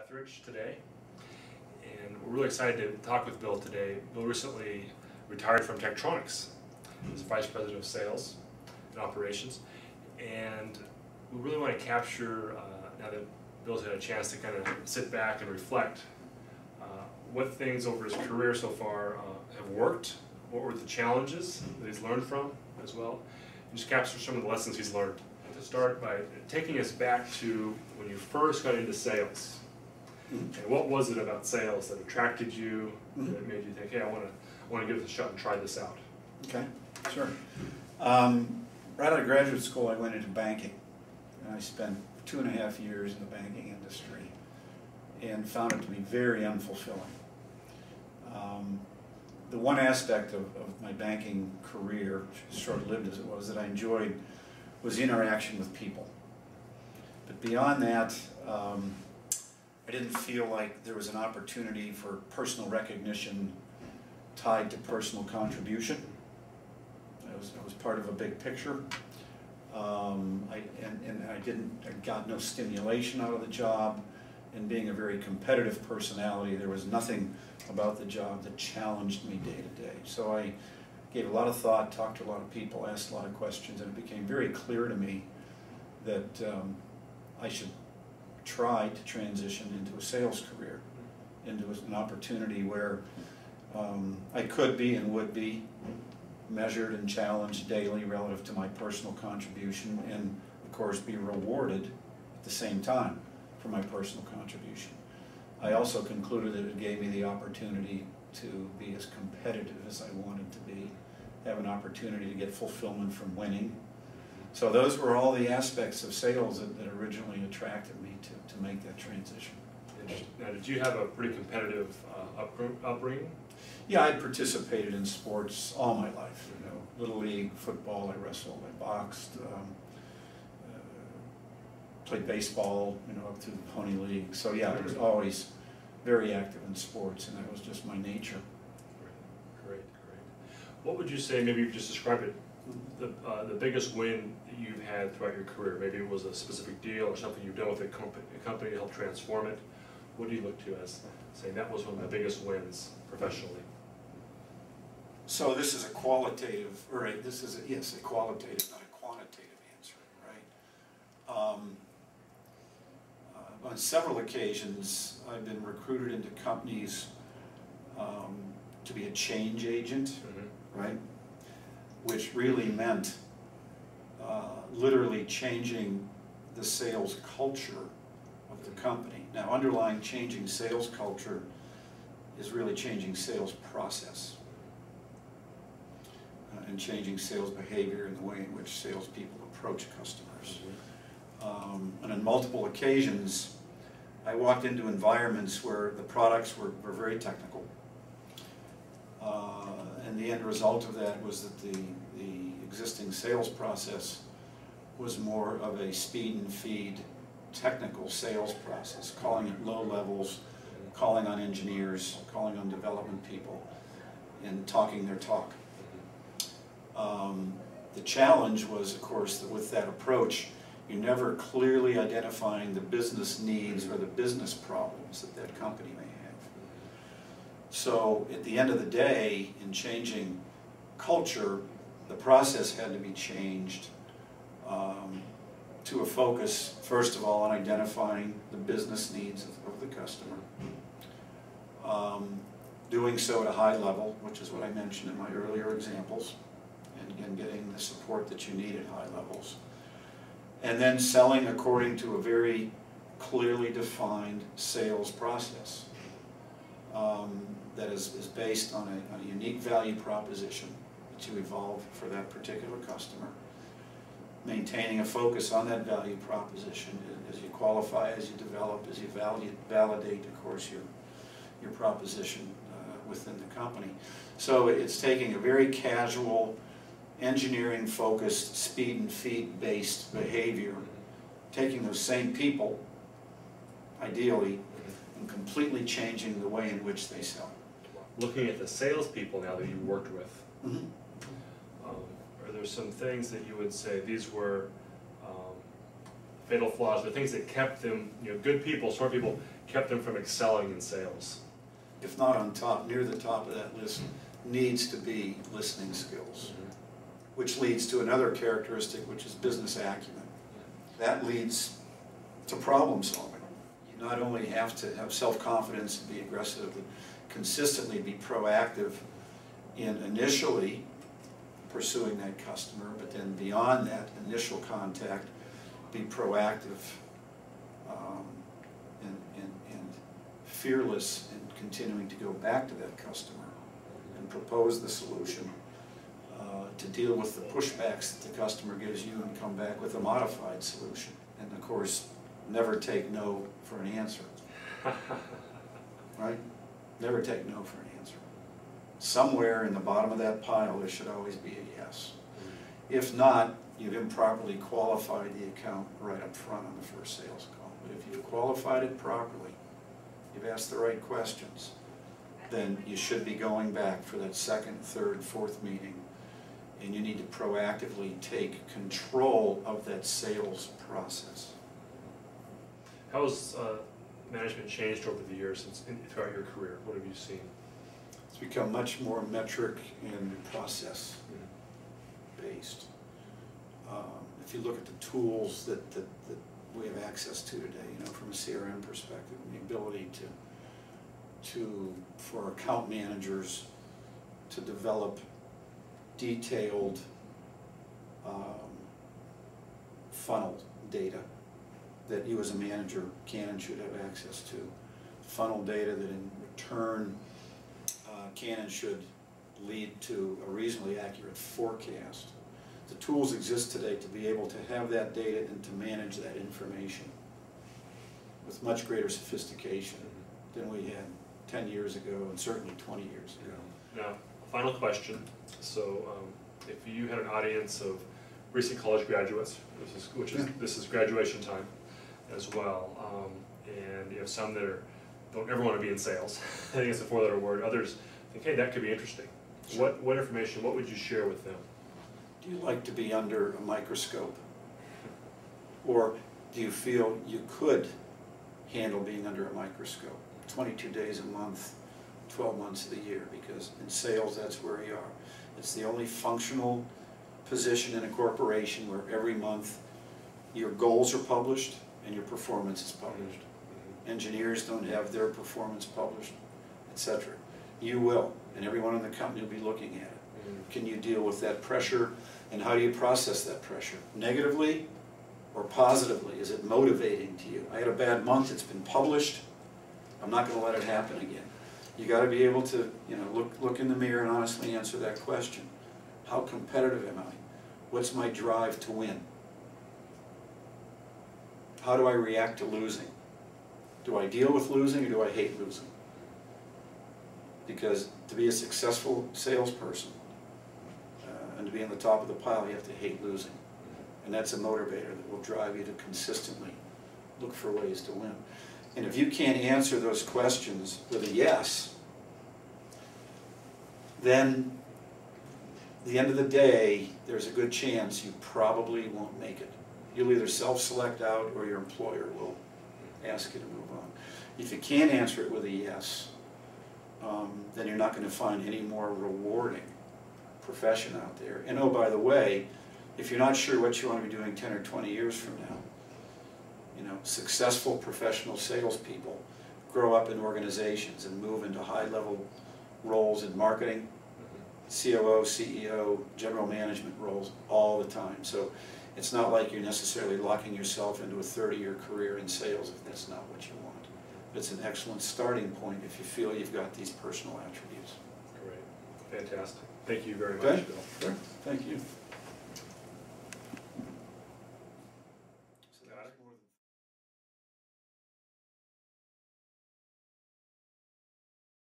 Etheredge today, and we're really excited to talk with Bill today. Bill recently retired from Tektronix as Vice President of Sales and Operations, and we really want to capture, now that Bill's had a chance to kind of sit back and reflect, what things over his career so far have worked, what were the challenges that he's learned from as well, and just capture some of the lessons he's learned. To start by taking us back to when you first got into sales, and what was it about sales that attracted you, that made you think, hey, I want to give this a shot and try this out? Okay, sure. Right out of graduate school, I went into banking, and I spent 2.5 years in the banking industry, and found it to be very unfulfilling. The one aspect of my banking career, short-lived as it was, that I enjoyed was interaction with people. But beyond that, I didn't feel like there was an opportunity for personal recognition tied to personal contribution. I was part of a big picture. I got no stimulation out of the job, and being a very competitive personality, there was nothing about the job that challenged me day to day. So I gave a lot of thought, talked to a lot of people, asked a lot of questions, and it became very clear to me that I should try to transition into a sales career, into an opportunity where I could be and would be measured and challenged daily relative to my personal contribution, and of course be rewarded at the same time for my personal contribution. I also concluded that it gave me the opportunity to be as competitive as I wanted to be, have an opportunity to get fulfillment from winning. So those were all the aspects of sales that originally attracted me to make that transition. Now, did you have a pretty competitive upbringing? Yeah, I participated in sports all my life. You know, Little League, football, I wrestled, I boxed, played baseball, you know, up through the Pony League. So yeah, I was always very active in sports, and that was just my nature. Great. What would you say, maybe you just describe it, the biggest win that you've had throughout your career? Maybe it was a specific deal or something you've done with a company to help transform it. What do you look to as saying that was one of my biggest wins professionally? So this is a qualitative, or this is a qualitative, not a quantitative answer, right? On several occasions, I've been recruited into companies to be a change agent, right? Which really meant literally changing the sales culture of the company. Now, underlying changing sales culture is really changing sales process and changing sales behavior and the way in which salespeople approach customers. And on multiple occasions, I walked into environments where the products were very technical. And the end result of that was that the existing sales process was more of a speed and feed technical sales process, calling at low levels, calling on engineers, calling on development people, and talking their talk. The challenge was, of course, that with that approach, you're never clearly identifying the business needs or the business problems that that company may have. So at the end of the day, in changing culture, the process had to be changed to a focus, first of all, on identifying the business needs of the customer. Doing so at a high level, which is what I mentioned in my earlier examples, and getting the support that you need at high levels. And then selling according to a very clearly defined sales process that is based on a unique value proposition that you evolve for that particular customer. Maintaining a focus on that value proposition as you qualify, as you develop, as you validate, of course, your proposition within the company. So it's taking a very casual, engineering-focused, speed and feed-based behavior, taking those same people, ideally, and completely changing the way in which they sell. Looking at the salespeople now that you worked with, are there some things that you would say these were fatal flaws, the things that kept them, good people, smart people, kept them from excelling in sales? If not on top, near the top of that list, needs to be listening skills, which leads to another characteristic, which is business acumen. That leads to problem solving. You not only have to have self-confidence and be aggressive, but consistently be proactive in initially pursuing that customer, but then beyond that initial contact, be proactive and fearless in continuing to go back to that customer and propose the solution, to deal with the pushbacks that the customer gives you and come back with a modified solution. And of course, never take no for an answer. Right? Never take no for an answer. Somewhere in the bottom of that pile there should always be a yes. If not, you've improperly qualified the account right up front on the first sales call. But if you've qualified it properly, you've asked the right questions, then you should be going back for that second, third, fourth meeting, and you need to proactively take control of that sales process. How has management changed over the years throughout your career? What have you seen? It's become much more metric and process based. If you look at the tools that we have access to today, from a CRM perspective, the ability for account managers to develop detailed funnel data that you as a manager can and should have access to. Funnel data that in return can and should lead to a reasonably accurate forecast. The tools exist today to be able to have that data and to manage that information with much greater sophistication than we had 10 years ago and certainly 20 years ago. Now, final question. So if you had an audience of recent college graduates, this is graduation time as well, and you have some that don't ever want to be in sales. I think it's a four-letter word. Others think, hey, that could be interesting. Sure. What information, what would you share with them? Do you like to be under a microscope? Or do you feel you could handle being under a microscope 22 days a month, 12 months of the year? Because in sales, that's where you are. It's the only functional position in a corporation where every month your goals are published and your performance is published. Engineers don't have their performance published, etc. You will, and everyone in the company will be looking at it. Can you deal with that pressure, and how do you process that pressure? Negatively or positively? Is it motivating to you? I had a bad month, it's been published, I'm not going to let it happen again. You got to be able to, look in the mirror and honestly answer that question. How competitive am I? What's my drive to win? How do I react to losing? Do I deal with losing or do I hate losing? Because to be a successful salesperson and to be on the top of the pile, you have to hate losing. And that's a motivator that will drive you to consistently look for ways to win. And if you can't answer those questions with a yes, then at the end of the day, there's a good chance you probably won't make it. You'll either self-select out or your employer will ask you to move on. If you can't answer it with a yes, then you're not going to find any more rewarding profession out there. And oh, by the way, if you're not sure what you want to be doing 10 or 20 years from now, successful professional salespeople grow up in organizations and move into high-level roles in marketing, COO, CEO, general management roles all the time. So it's not like you're necessarily locking yourself into a 30-year career in sales if that's not what you want. It's an excellent starting point if you feel you've got these personal attributes. Great. Fantastic. Thank you very much, Okay. Bill. Sure. Thank you.